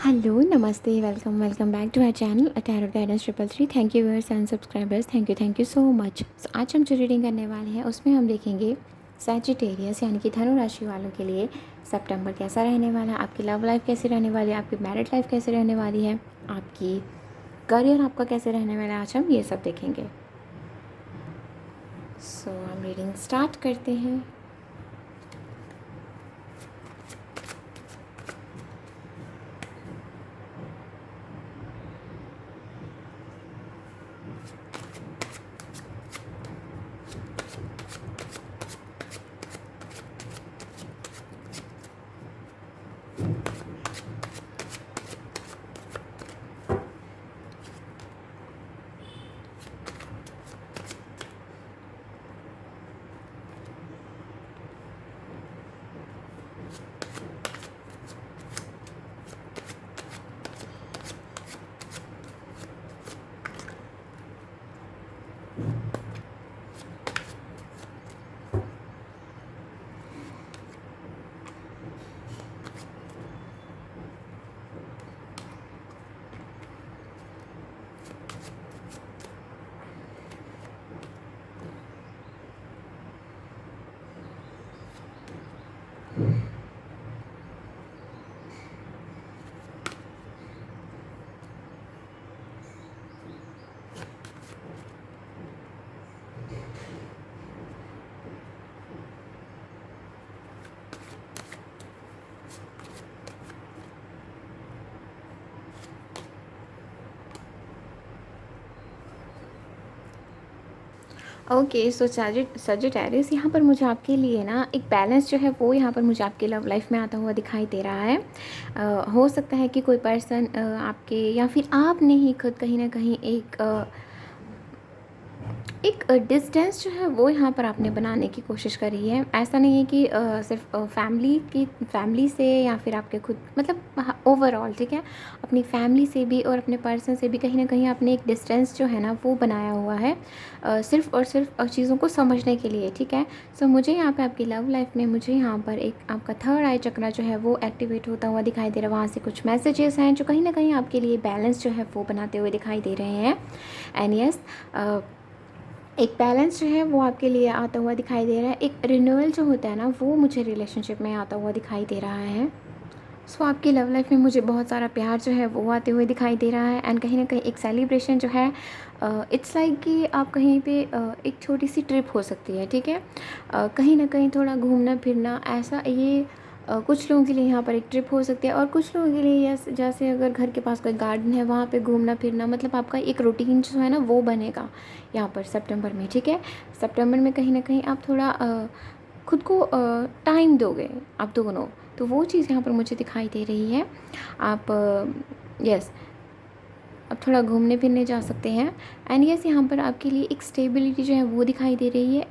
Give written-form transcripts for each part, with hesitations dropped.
Hello, नमस्ते, welcome welcome back to our channel tarot guidance 333। Thank you viewers and subscribers, thank you so much. So आज हम जो reading करने वाले हैं उसमें हम देखेंगे सैजिटेरियस यानी कि धनु राशि वालों के लिए सितंबर कैसा रहने वाला है, आपकी लव लाइफ कैसी रहने वाली है, आपकी मैरिड लाइफ कैसी रहने वाली है, आपकी करियर आपका कैसे रहने वाला है। आज हम ये सब देखेंगे। सो हम रीडिंग स्टार्ट करते हैं। ओके, सो सजिटेरियस यहाँ पर मुझे आपके लिए ना एक बैलेंस जो है वो यहाँ पर मुझे आपके लव लाइफ में आता हुआ दिखाई दे रहा है। हो सकता है कि कोई पर्सन आपके या फिर आपने ही खुद कहीं ना कहीं एक डिस्टेंस जो है वो यहाँ पर आपने बनाने की कोशिश करी है। ऐसा नहीं है कि सिर्फ फैमिली से या फिर आपके खुद मतलब ओवरऑल, ठीक है, अपनी फैमिली से भी और अपने पर्सन से भी कहीं ना कहीं आपने एक डिस्टेंस जो है ना वो बनाया हुआ है, सिर्फ और सिर्फ चीज़ों को समझने के लिए, ठीक है। सो मुझे यहाँ पे आपकी लव लाइफ में मुझे यहाँ पर एक आपका थर्ड आई चक्रा जो है वो एक्टिवेट होता हुआ दिखाई दे रहा है। वहाँ से कुछ मैसेजेस हैं जो कहीं ना कहीं आपके लिए बैलेंस जो है वो बनाते हुए दिखाई दे रहे हैं। एंड यस, एक बैलेंस जो है वो आपके लिए आता हुआ दिखाई दे रहा है। एक रिन्यूअल जो होता है ना वो मुझे रिलेशनशिप में आता हुआ दिखाई दे रहा है। सो आपकी लव लाइफ में मुझे बहुत सारा प्यार जो है वो आते हुए दिखाई दे रहा है। एंड कहीं ना कहीं एक सेलिब्रेशन जो है, इट्स लाइक कि आप कहीं पे एक छोटी सी ट्रिप हो सकती है, ठीक है। कहीं ना कहीं थोड़ा घूमना फिरना, ऐसा ये कुछ लोगों के लिए यहाँ पर एक ट्रिप हो सकती है और कुछ लोगों के लिए जैसे अगर घर के पास कोई गार्डन है वहाँ पे घूमना फिरना, मतलब आपका एक रूटीन जो है ना वो बनेगा यहाँ पर सितंबर में, ठीक है। सितंबर में कहीं ना कहीं आप थोड़ा खुद को टाइम दोगे आप दोनों, तो वो चीज़ यहाँ पर मुझे दिखाई दे रही है। आप यस, अब थोड़ा घूमने फिरने जा सकते हैं। एंड यस, यहाँ पर आपके लिए एक स्टेबिलिटी जो है वो दिखाई दे रही है।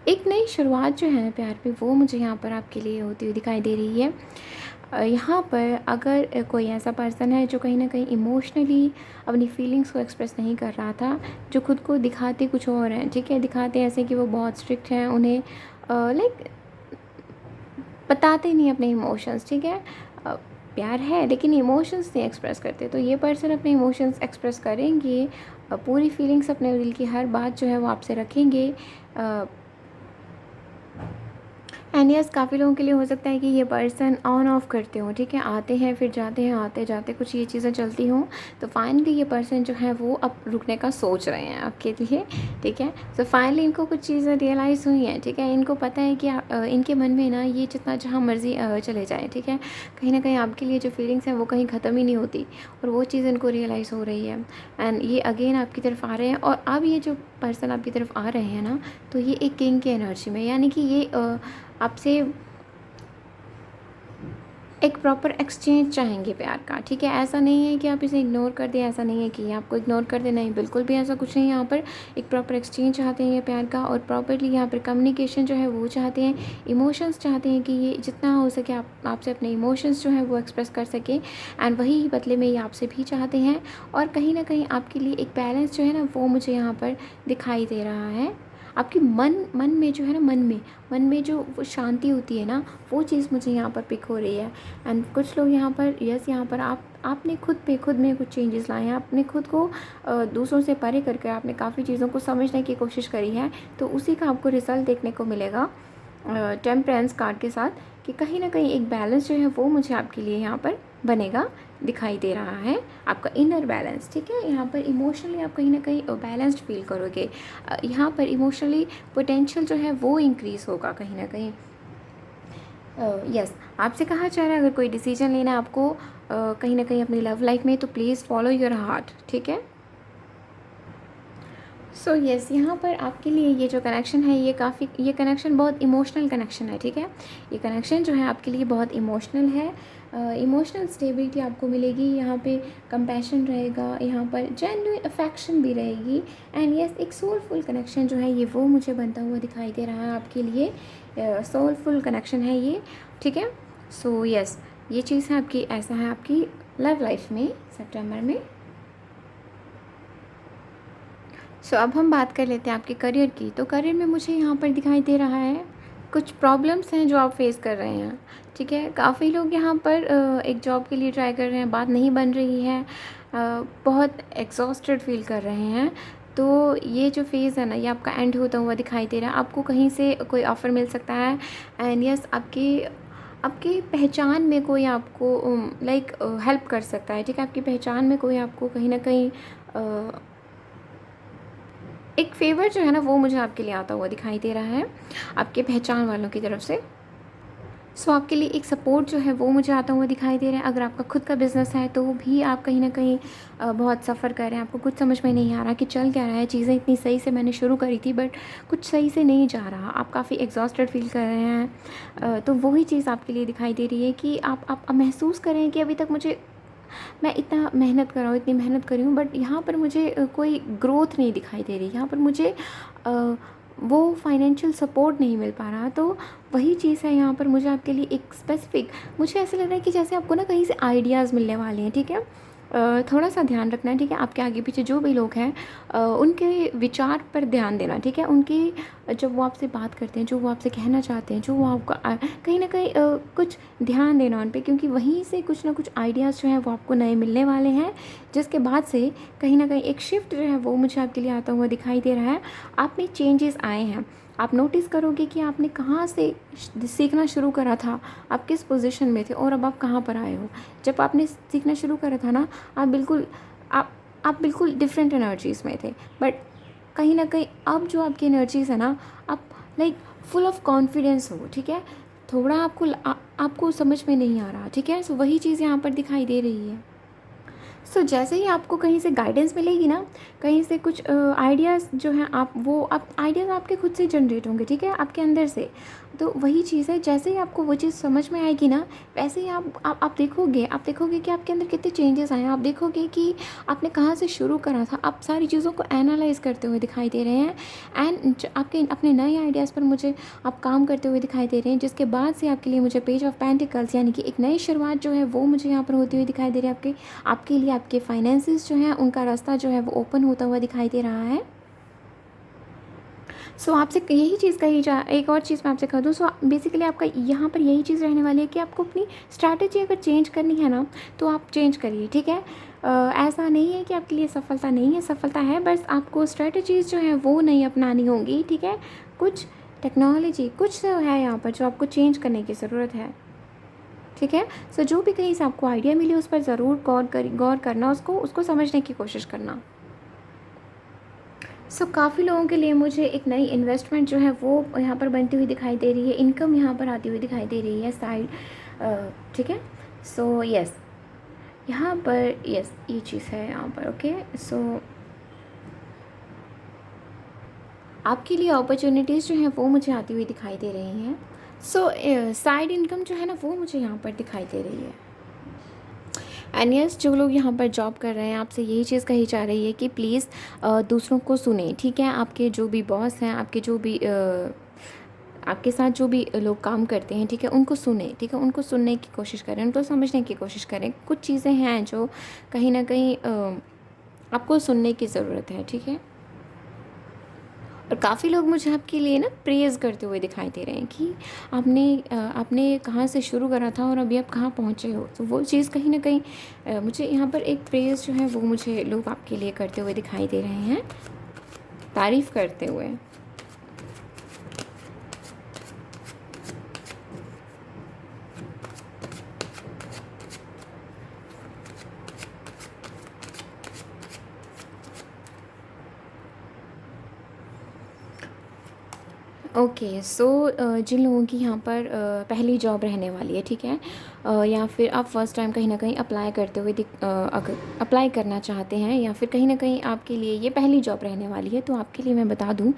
एक नई शुरुआत जो है प्यार पे वो मुझे यहाँ पर आपके लिए होती हुई दिखाई दे रही है। यहाँ पर अगर कोई ऐसा पर्सन है जो कहीं ना कहीं इमोशनली अपनी फीलिंग्स को एक्सप्रेस नहीं कर रहा था, जो खुद को दिखाते कुछ और हैं, ठीक है, दिखाते ऐसे कि वो बहुत स्ट्रिक्ट हैं, उन्हें लाइक बताते नहीं अपने इमोशंस, ठीक है। प्यार है लेकिन इमोशंस नहीं एक्सप्रेस करते, तो ये पर्सन अपने इमोशंस एक्सप्रेस करेंगे, पूरी फीलिंग्स अपने दिल की हर बात जो है वो आपसे रखेंगे। एंड यस, काफ़ी लोगों के लिए हो सकता है कि ये पर्सन ऑन ऑफ करते हो, ठीक है, आते हैं फिर जाते हैं, आते जाते कुछ ये चीज़ें चलती हों, तो फाइनली ये पर्सन जो है वो अब रुकने का सोच रहे हैं आपके लिए, ठीक है। तो फाइनली इनको कुछ चीज़ें रियलाइज़ हुई हैं, ठीक है, इनको पता है कि इनके मन में ना ये जितना जहाँ मर्जी चले जाए, ठीक है, कहीं ना कहीं आपके लिए जो फीलिंग्स हैं वो कहीं ख़त्म ही नहीं होती, और वो चीज़ इनको रियलाइज़ हो रही है। एंड ये अगेन आपकी तरफ आ रहे हैं, और अब ये जो पर्सन आपकी तरफ आ रहे हैं ना, तो ये एक किंग की एनर्जी में, यानी कि ये आपसे एक प्रॉपर एक्सचेंज चाहेंगे प्यार का, ठीक है। ऐसा नहीं है कि आप इसे इग्नोर कर दें, ऐसा नहीं है कि आपको इग्नोर कर दें, नहीं, बिल्कुल भी ऐसा कुछ नहीं है। यहाँ पर एक प्रॉपर एक्सचेंज चाहते हैं ये प्यार का, और प्रॉपरली यहाँ पर कम्युनिकेशन जो है वो चाहते हैं, इमोशंस चाहते हैं कि ये जितना हो सके आपसे अपने इमोशंस जो है वो एक्सप्रेस कर सके, एंड वही बदले में ये आपसे भी चाहते हैं। और कहीं ना कहीं आपके लिए एक बैलेंस जो है ना वो मुझे यहाँ पर दिखाई दे रहा है। आपकी मन में जो है ना, मन में जो वो शांति होती है ना, वो चीज़ मुझे यहाँ पर पिक हो रही है। एंड कुछ लोग यहाँ पर, यस, यहाँ पर आपने खुद में कुछ चेंजेस लाए हैं, आपने खुद को दूसरों से परे करके आपने काफ़ी चीज़ों को समझने की कोशिश करी है, तो उसी का आपको रिज़ल्ट देखने को मिलेगा टेम्परेंस कार्ड के साथ, कि कहीं ना कहीं एक बैलेंस जो है वो मुझे आपके लिए यहाँ पर बनेगा, दिखाई दे रहा है, आपका इनर बैलेंस, ठीक है। यहाँ पर इमोशनली आप कहीं ना कहीं बैलेंस्ड फील करोगे, यहाँ पर इमोशनली पोटेंशियल जो है वो इंक्रीज़ होगा कहीं ना कहीं। यस, आपसे कहा जा रहा है अगर कोई डिसीजन लेना है आपको कहीं ना कहीं अपनी लव लाइफ में, तो प्लीज़ फॉलो योर हार्ट, ठीक है। सो यस, यहाँ पर आपके लिए ये जो कनेक्शन है ये कनेक्शन बहुत इमोशनल कनेक्शन है, ठीक है। ये कनेक्शन जो है आपके लिए बहुत इमोशनल है, इमोशनल स्टेबिलिटी आपको मिलेगी यहाँ पे, कंपैशन रहेगा, यहाँ पर जेन्युइन अफेक्शन भी रहेगी, एंड यस, एक सोलफुल कनेक्शन जो है ये वो मुझे बनता हुआ दिखाई दे रहा है आपके लिए, सोलफुल कनेक्शन है ये, ठीक है। सो यस, ये चीज़ है आपकी, ऐसा है आपकी लव लाइफ में सितंबर में। सो अब हम बात कर लेते हैं आपके करियर की। तो करियर में मुझे यहाँ पर दिखाई दे रहा है कुछ प्रॉब्लम्स हैं जो आप फेस कर रहे हैं, ठीक है। काफ़ी लोग यहाँ पर एक जॉब के लिए ट्राई कर रहे हैं, बात नहीं बन रही है, बहुत एग्जॉस्टेड फील कर रहे हैं। तो ये जो फेज़ है ना, ये आपका एंड होता हुआ दिखाई दे रहा है, आपको कहीं से कोई ऑफ़र मिल सकता है, एंड यस, आपकी पहचान में कोई आपको लाइक हेल्प कर सकता है, ठीक है। आपकी पहचान में कोई आपको कहीं ना कहीं एक फेवर जो है ना वो मुझे आपके लिए आता हुआ दिखाई दे रहा है आपके पहचान वालों की तरफ से। सो आपके लिए एक सपोर्ट जो है वो मुझे आता हुआ दिखाई दे रहा है। अगर आपका खुद का बिज़नेस है तो भी आप कहीं ना कहीं बहुत सफ़र कर रहे हैं, आपको कुछ समझ में नहीं आ रहा कि चल क्या रहा है, चीज़ें इतनी सही से मैंने शुरू करी थी बट कुछ सही से नहीं जा रहा, आप काफ़ी एग्जॉस्टेड फील कर रहे हैं, तो वही चीज़ आपके लिए दिखाई दे रही है कि आप महसूस करें कि अभी तक मैं इतना मेहनत कर रहा हूँ, इतनी मेहनत करी हूँ, बट यहाँ पर मुझे कोई ग्रोथ नहीं दिखाई दे रही, यहाँ पर मुझे वो फाइनेंशियल सपोर्ट नहीं मिल पा रहा। तो वही चीज़ है यहाँ पर, मुझे आपके लिए एक स्पेसिफिक, मुझे ऐसा लग रहा है कि जैसे आपको ना कहीं से आइडियाज़ मिलने वाले हैं, ठीक है। थोड़ा सा ध्यान रखना है, ठीक है। आपके आगे पीछे जो भी लोग हैं उनके विचार पर ध्यान देना, ठीक है। उनकी जब वो आपसे बात करते हैं, जो वो आपसे कहना चाहते हैं, जो वो आपको कहीं ना कहीं कुछ ध्यान देना उन पे, क्योंकि वहीं से कुछ ना कुछ आइडियाज़ जो हैं वो आपको नए मिलने वाले हैं, जिसके बाद से कहीं ना कहीं एक शिफ्ट जो है वो मुझे आपके लिए आता हुआ दिखाई दे रहा है। आप में चेंजेस आए हैं, आप नोटिस करोगे कि आपने कहाँ से सीखना शुरू करा था, आप किस पोजीशन में थे और अब आप कहाँ पर आए हो। जब आपने सीखना शुरू करा था ना, आप बिल्कुल डिफरेंट एनर्जीज़ में थे, बट कहीं ना कहीं अब जो आपकी एनर्जीज़ है ना, आप लाइक फुल ऑफ कॉन्फिडेंस हो, ठीक है। थोड़ा आपको समझ में नहीं आ रहा, ठीक है। सो वही चीज़ यहाँ पर दिखाई दे रही है। सो जैसे ही आपको कहीं से गाइडेंस मिलेगी ना, कहीं से कुछ आइडियाज़ जो हैं, आप आइडियाज़ आपके खुद से जनरेट होंगे, ठीक है, आपके अंदर से। तो वही चीज़ है, जैसे ही आपको वो चीज़ समझ में आएगी ना, वैसे ही आप देखोगे कि आपके अंदर कितने चेंजेस आए हैं। आप देखोगे कि आपने कहाँ से शुरू करा था, आप सारी चीज़ों को एनालाइज़ करते हुए दिखाई दे रहे हैं, एंड आपके अपने नए आइडियाज़ पर मुझे आप काम करते हुए दिखाई दे रहे हैं, जिसके बाद से आपके लिए मुझे पेज ऑफ पेंटिकल्स यानी कि एक नई शुरुआत जो है वो मुझे यहाँ पर होती हुई दिखाई दे रही है। आपके लिए आपके फाइनेंसेस जो हैं उनका रास्ता जो है वो ओपन होता हुआ दिखाई दे रहा है। सो आपसे यही चीज़ कही जा, एक और चीज़ मैं आपसे कह दूँ। सो बेसिकली आपका यहाँ पर यही चीज़ रहने वाली है कि आपको अपनी स्ट्रैटेजी अगर चेंज करनी है ना, तो आप चेंज करिए, ठीक है। ऐसा नहीं है कि आपके लिए सफलता नहीं है, सफलता है, बस आपको स्ट्रैटेजीज़ जो हैं वो नहीं अपनानी होंगी, ठीक है। कुछ टेक्नोलॉजी कुछ है यहाँ पर जो आपको चेंज करने की ज़रूरत है, ठीक है। सो जो भी कहीं से आपको आइडिया मिले उस पर ज़रूर गौर करना, उसको समझने की कोशिश करना। सो काफ़ी लोगों के लिए मुझे एक नई इन्वेस्टमेंट जो है वो यहाँ पर बनती हुई दिखाई दे रही है, इनकम यहाँ पर आती हुई दिखाई दे रही है साइड, ठीक है। सो यस, यहाँ पर यस, ये चीज़ है यहाँ पर, ओके। सो आपके लिए अपॉर्चुनिटीज़ जो हैं वो मुझे आती हुई दिखाई दे रही हैं। सो साइड इनकम जो है ना वो मुझे यहाँ पर दिखाई दे रही है। एंड यस, जो लोग यहाँ पर जॉब कर रहे हैं, आपसे यही चीज़ कही जा रही है कि प्लीज़ दूसरों को सुने, ठीक है। आपके जो भी बॉस हैं, आपके साथ जो भी लोग काम करते हैं, ठीक है, उनको सुने, ठीक है, उनको सुनने की कोशिश करें, उनको समझने की कोशिश करें। कुछ चीज़ें हैं जो कहीं ना कहीं आपको सुनने की ज़रूरत है, ठीक है। और काफ़ी लोग मुझे आपके लिए ना प्रेज़ करते हुए दिखाई दे रहे हैं कि आपने कहाँ से शुरू करा था और अभी आप कहाँ पहुँचे हो। तो वो चीज़ कहीं न कहीं मुझे यहाँ पर एक प्रेज़ जो है वो मुझे लोग आपके लिए करते हुए दिखाई दे रहे हैं, तारीफ़ करते हुए। ओके सो जिन लोगों की यहाँ पर पहली जॉब रहने वाली है, ठीक है, या फिर आप फर्स्ट टाइम कहीं ना कहीं अप्लाई करते हुए अगर अप्लाई करना चाहते हैं या फिर कहीं ना कहीं आपके लिए ये पहली जॉब रहने वाली है, तो आपके लिए मैं बता दूं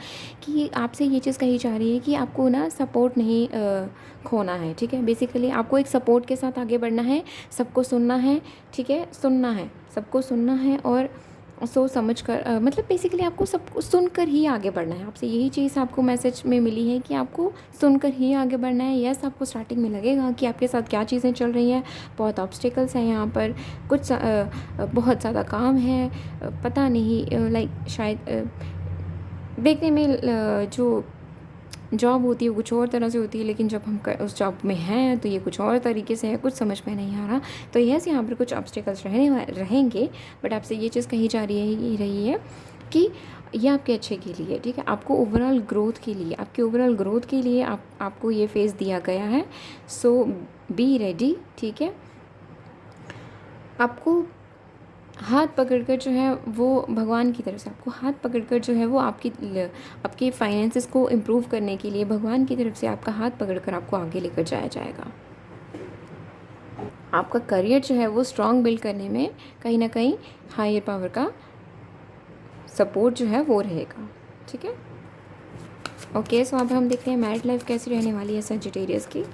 कि आपसे ये चीज़ कही जा रही है कि आपको ना सपोर्ट नहीं खोना है, ठीक है। बेसिकली आपको एक सपोर्ट के साथ आगे बढ़ना है, सबको सुनना है, ठीक है, सुनना है, सबको सुनना है और सोच समझ कर मतलब बेसिकली आपको सब कुछ सुनकर ही आगे बढ़ना है। आपसे यही चीज़ आपको मैसेज में मिली है कि आपको सुनकर ही आगे बढ़ना है। यस, आपको स्टार्टिंग में लगेगा कि आपके साथ क्या चीज़ें चल रही हैं, बहुत ऑब्स्टिकल्स हैं यहाँ पर, कुछ बहुत ज़्यादा काम है, पता नहीं लाइक शायद देखने में जो जॉब होती है कुछ और तरह से होती है, लेकिन जब हम उस जॉब में हैं तो ये कुछ और तरीके से है, कुछ समझ में नहीं आ रहा। तो यस, यहाँ पर कुछ ऑब्स्टिकल्स रहेंगे, बट आपसे ये चीज़ कही जा रही है कि ये आपके अच्छे के लिए, ठीक है, आपको ओवरऑल ग्रोथ के लिए, आपकी ओवरऑल ग्रोथ के लिए आपको ये फेज़ दिया गया है। सो बी रेडी, ठीक है। आपको हाथ पकड़कर जो है वो भगवान की तरफ से आपको हाथ पकड़कर जो है वो आपके फाइनेंसेस को इम्प्रूव करने के लिए भगवान की तरफ से आपका हाथ पकड़कर आपको आगे लेकर जाया जाएगा। आपका करियर जो है वो स्ट्रॉन्ग बिल्ड करने में कहीं ना कहीं हायर पावर का सपोर्ट जो है वो रहेगा, ठीक है। ओके सो अब हम देखते हैं मैरिड लाइफ कैसी रहने वाली है सजिटेरियस की।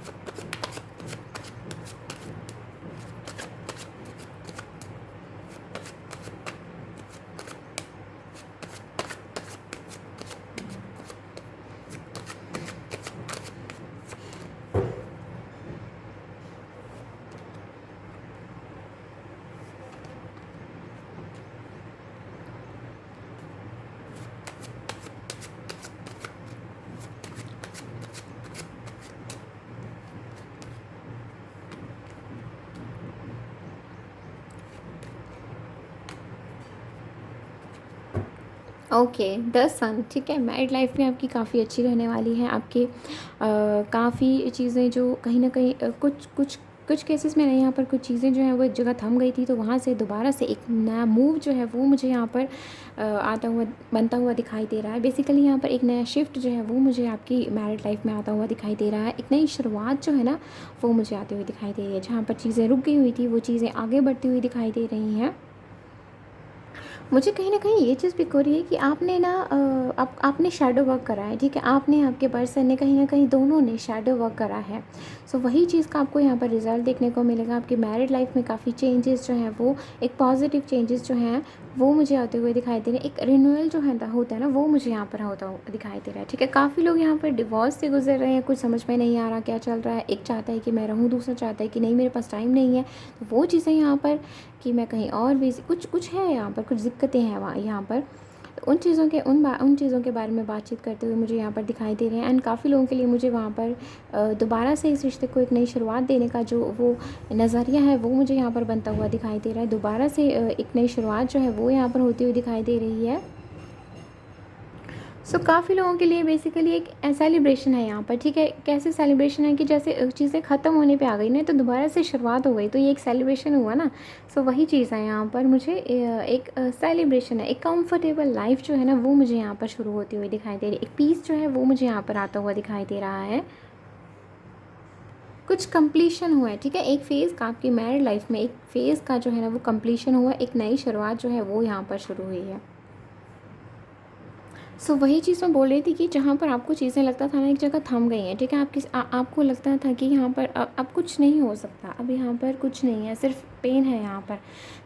ओके द सन, ठीक है, मैरिड लाइफ में आपकी काफ़ी अच्छी रहने वाली है। आपके काफ़ी चीज़ें जो कहीं ना कहीं कुछ केसेस में नहीं, यहाँ पर कुछ चीज़ें जो हैं वो एक जगह थम गई थी, तो वहाँ से दोबारा से एक नया मूव जो है वो मुझे यहाँ पर आता हुआ बनता हुआ दिखाई दे रहा है। बेसिकली यहाँ पर एक नया शिफ्ट जो है वो मुझे आपकी मैरिड लाइफ में आता हुआ दिखाई दे रहा है। एक नई शुरुआत जो है ना वो मुझे आती हुई दिखाई दे रही है। जहाँ पर चीज़ें रुक गई हुई थी वो चीज़ें आगे बढ़ती हुई दिखाई दे रही हैं। मुझे कहीं न कहीं ये चीज़ पिक हो रही है कि आपने ना आपने शैडो वर्क करा है, ठीक है? आपने, आपके पर्सन ने, कहीं न कहीं दोनों ने शैडो वर्क करा है। सो वही चीज़ का आपको यहाँ पर रिज़ल्ट देखने को मिलेगा। आपकी मैरिड लाइफ़ में काफ़ी चेंजेस जो हैं वो एक पॉजिटिव चेंजेस जो हैं वो मुझे आते हुए दिखाई दे रहे हैं। एक रिन्यूअल जो है होता है ना वो मुझे यहाँ पर होता हुआ दिखाई दे रहा है, ठीक है? काफ़ी लोग यहाँ पर डिवोर्स से गुज़र रहे हैं, कुछ समझ में नहीं आ रहा क्या चल रहा है। एक चाहता है कि मैं रहूँ, दूसरा चाहता है कि नहीं मेरे पास टाइम नहीं है। तो वो चीज़ें यहाँ पर कि मैं कहीं और बिज़ी, कुछ है यहाँ पर, कुछ दिक्कतें हैं वहाँ यहाँ पर। तो उन चीज़ों के बारे में बातचीत करते हुए मुझे यहाँ पर दिखाई दे रहे हैं। एंड काफ़ी लोगों के लिए मुझे वहाँ पर दोबारा से इस रिश्ते को एक नई शुरुआत देने का जो वो नज़रिया है वो मुझे यहाँ पर बनता हुआ दिखाई दे रहा है। दोबारा से एक नई शुरुआत जो है वो यहाँ पर होती हुई दिखाई दे रही है। सो काफ़ी लोगों के लिए बेसिकली एक सेलिब्रेशन है यहाँ पर, ठीक है। कैसे सेलिब्रेशन है कि जैसे चीज़ें ख़त्म होने पे आ गई ना तो दोबारा से शुरुआत हो गई, तो ये एक सेलिब्रेशन हुआ ना। सो वही चीज़ है यहाँ पर, मुझे एक सेलिब्रेशन है, एक कंफर्टेबल लाइफ जो है ना वो मुझे यहाँ पर शुरू होती हुई दिखाई दे रही है। एक पीस जो है वो मुझे यहाँ पर आता हुआ दिखाई दे रहा है। कुछ कंप्लीशन हुआ है, ठीक है। एक फ़ेज़ का आपकी मैरिड लाइफ में एक फ़ेज़ का जो है ना वो कंप्लीशन हुआ, एक नई शुरुआत जो है वो यहाँ पर शुरू हुई है। सो वही चीज़ मैं बोल रही थी कि जहाँ पर आपको चीज़ें लगता था ना एक जगह थम गई हैं, ठीक है। आपको लगता था कि यहाँ पर अब कुछ नहीं हो सकता, अब यहाँ पर कुछ नहीं है, सिर्फ पेन है यहाँ पर।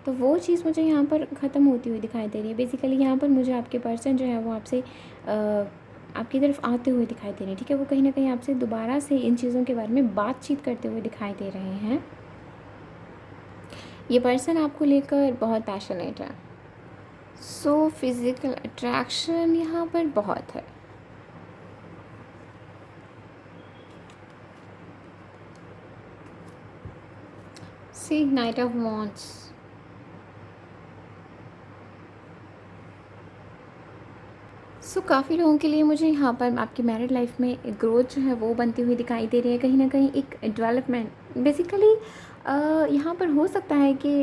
तो वो चीज़ मुझे यहाँ पर ख़त्म होती हुई दिखाई दे रही है। बेसिकली यहाँ पर मुझे आपके पर्सन जो है वो आपसे आपकी तरफ आते हुए दिखाई दे रहे हैं, ठीक है। वो कहीं ना कहीं आपसे दोबारा से इन चीज़ों के बारे में बातचीत करते हुए दिखाई दे रहे हैं। ये पर्सन आपको लेकर बहुत पैशनेट है। सो फिज़िकल अट्रैक्शन यहाँ पर बहुत है, सी नाइट ऑफ वॉन्ट्स। सो काफ़ी लोगों के लिए मुझे यहाँ पर आपकी मैरिड लाइफ में ग्रोथ जो है वो बनती हुई दिखाई दे रही है, कहीं ना कहीं एक डेवलपमेंट बेसिकली। यहाँ पर हो सकता है कि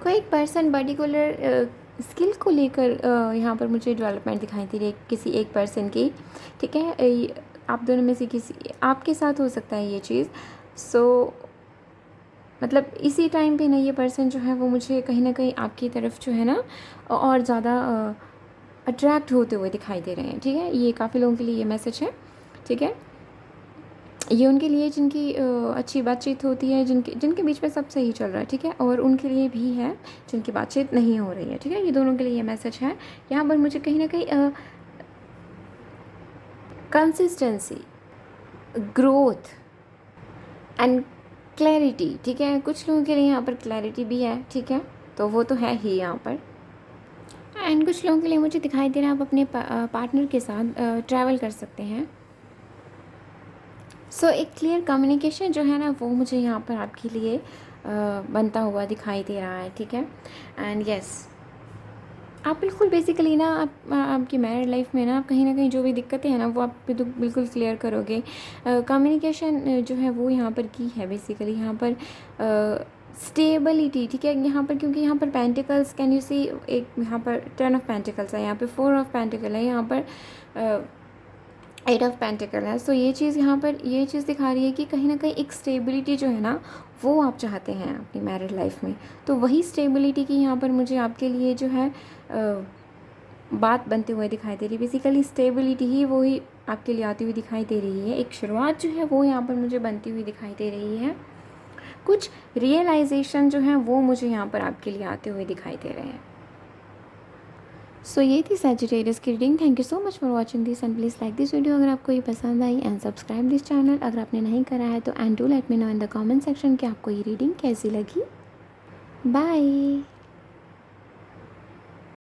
कोई एक पर्सन पर्टिकुलर स्किल को लेकर यहाँ पर मुझे डेवलपमेंट दिखाई दे रही है किसी एक पर्सन की, ठीक है। आप दोनों में से किसी आपके साथ हो सकता है ये चीज़। सो मतलब इसी टाइम पे ना ये पर्सन जो है वो मुझे कहीं ना कहीं आपकी तरफ जो है ना और ज़्यादा अट्रैक्ट होते हुए दिखाई दे रहे हैं, ठीक है। ये काफ़ी लोगों के लिए ये मैसेज है, ठीक है। ये उनके लिए जिनकी अच्छी बातचीत होती है, जिनके जिनके बीच में सब सही चल रहा है, ठीक है, और उनके लिए भी है जिनकी बातचीत नहीं हो रही है, ठीक है। ये दोनों के लिए ये मैसेज है। यहाँ पर मुझे कहीं ना कहीं कंसिस्टेंसी, ग्रोथ एंड क्लैरिटी, ठीक है। कुछ लोगों के लिए यहाँ पर क्लैरिटी भी है, ठीक है, तो वो तो है ही यहाँ पर। एंड कुछ लोगों के लिए मुझे दिखाई दे रहा है आप अपने पार्टनर के साथ ट्रैवल कर सकते हैं। सो एक क्लियर कम्युनिकेशन जो है ना वो मुझे यहाँ पर आपके लिए बनता हुआ दिखाई दे रहा है, ठीक है। एंड यस, आप बिल्कुल बेसिकली ना आपकी मैरिड लाइफ में ना आप कहीं ना कहीं जो भी दिक्कतें हैं ना वो आप बिल्कुल क्लियर करोगे। कम्युनिकेशन जो है वो यहाँ पर की है बेसिकली यहाँ पर स्टेबिलिटी, ठीक है। यहाँ पर क्योंकि यहाँ पर पेंटिकल्स कैन यू सी, एक यहाँ पर 10 ऑफ पेंटिकल्स है, यहाँ पर 4 ऑफ पेंटिकल है, यहाँ पर 8 ऑफ पेंटिकल है। सो ये चीज़ यहाँ पर ये चीज़ दिखा रही है कि कहीं ना कहीं एक स्टेबिलिटी जो है ना वो आप चाहते हैं अपनी मैरिड लाइफ में। तो वही स्टेबिलिटी की यहाँ पर मुझे आपके लिए जो है बात बनते हुए दिखाई दे रही है। बेसिकली स्टेबिलिटी ही वो ही आपके लिए आती हुई दिखाई दे रही है। एक शुरुआत जो है वो यहाँ पर मुझे बनती हुई दिखाई दे रही है। कुछ रियलाइजेशन जो है वो मुझे यहाँ पर आपके लिए आते हुए दिखाई दे रहे हैं। सो ये थी सैजिटेरियस की reading. Thank you so much for watching this and please like this video अगर आपको ये पसंद आई, एंड सब्सक्राइब दिस चैनल अगर आपने नहीं करा है तो, and do let me know in the comment section कि आपको ये रीडिंग कैसी लगी। बाय।